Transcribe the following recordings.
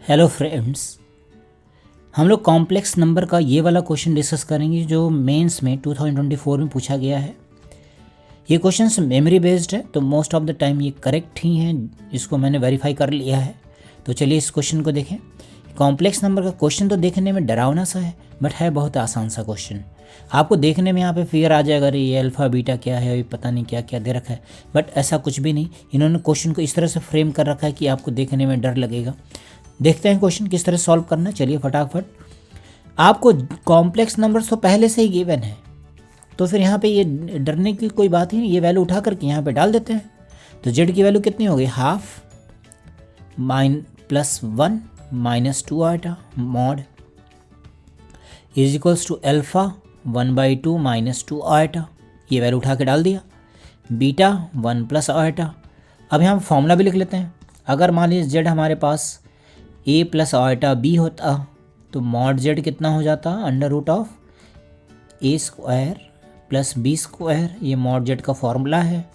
Hello friends, हम लोग complex number का ये वाला क्वेश्चन डिस्कस करेंगे जो मेंस में 2024 में पूछा गया है। ये क्वेश्चंस मेमोरी बेस्ड है तो मोस्ट ऑफ द टाइम ये करेक्ट ही हैं, इसको मैंने वेरीफाई कर लिया है। तो चलिए इस क्वेश्चन को देखें। कॉम्प्लेक्स नंबर का क्वेश्चन तो देखने में डरावना सा है बट है बहुत आसान सा क्वेश्चन। आपको देखने में यहाँ पे फियर आ जाएगा, अरे ये अल्फ़ा बीटा क्या है, पता नहीं क्या क्या दे रखा है, बट ऐसा कुछ भी नहीं। इन्होंने क्वेश्चन को इस तरह से फ्रेम कर रखा है कि आपको देखने में डर लगेगा। देखते हैं क्वेश्चन किस तरह सॉल्व करना है। चलिए फटाफट। आपको कॉम्प्लेक्स नंबर्स तो पहले से ही गिवन है तो फिर यहाँ पे ये डरने की कोई बात ही नहीं। ये वैल्यू उठा करके यहाँ पे डाल देते हैं। तो जेड की वैल्यू कितनी हो गई, हाफ +1 -2 आटा mod is equals to alpha 1/2 -2 आटा। ये वैल्यू उठा के डाल दिया। बीटा 1 + आटा। अब यहाँ फॉर्मूला भी लिख लेते हैं। अगर मान लीजिए जेड हमारे पास a + आटा b होता तो मॉड जेड कितना हो जाता, √ऑफ a² + b²। ये मॉड जेड का फॉर्मूला है।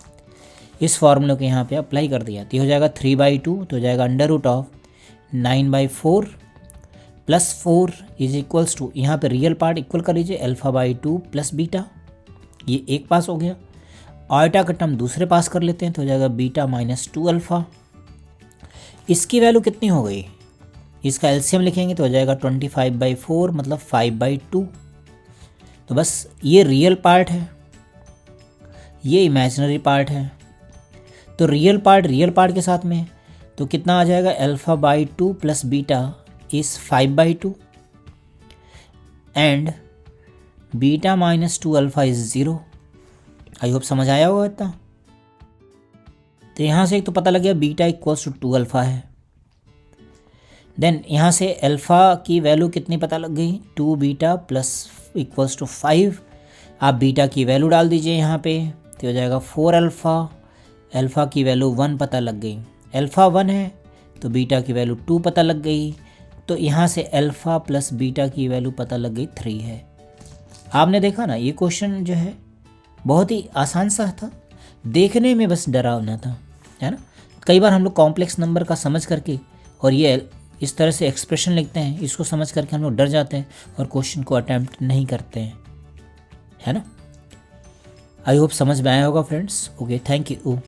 इस फार्मूले को यहाँ पे अप्लाई कर दिया तो हो जाएगा 3/2 तो हो जाएगा √ऑफ 9/4 + 4 इज इक्वल्स टू, यहाँ पे रियल पार्ट इक्वल कर लीजिए α/2 + बीटा। ये एक पास हो गया। आटा का टर्म दूसरे पास कर लेते हैं तो हो जाएगा बीटा -2 अल्फ़ा। इसकी वैल्यू कितनी हो गई, इसका एलसीएम लिखेंगे तो हो जाएगा 25/4 मतलब 5/2। तो बस ये रियल पार्ट है, ये इमेजिनरी पार्ट है। तो रियल पार्ट के साथ में है तो कितना आ जाएगा, α/2 + beta is 5/2 and beta -2 alpha is 0। I hope समझ आया होगा इतना। तो यहाँ से एक तो पता लग गया बीटा इक्वल्स टू 2 अल्फ़ा है। देन यहाँ से अल्फ़ा की वैल्यू कितनी पता लग गई, 2 बीटा += 5। आप बीटा की वैल्यू डाल दीजिए यहाँ पे तो हो जाएगा 4 अल्फ़ा। अल्फ़ा की वैल्यू 1 पता लग गई, अल्फ़ा 1 है तो बीटा की वैल्यू 2 पता लग गई। तो यहाँ से अल्फ़ा + बीटा की वैल्यू पता लग गई 3 है। आपने देखा ना, ये क्वेश्चन जो है बहुत ही आसान सा था, देखने में बस डरावना था, है ना। कई बार हम लोग कॉम्प्लेक्स नंबर का समझ करके और ये इस तरह से एक्सप्रेशन लिखते हैं, इसको समझ करके हम लोग डर जाते हैं और क्वेश्चन को अटेम्प्ट नहीं करते हैं, है ना। आई होप समझ में आया होगा फ्रेंड्स। Okay, thank you.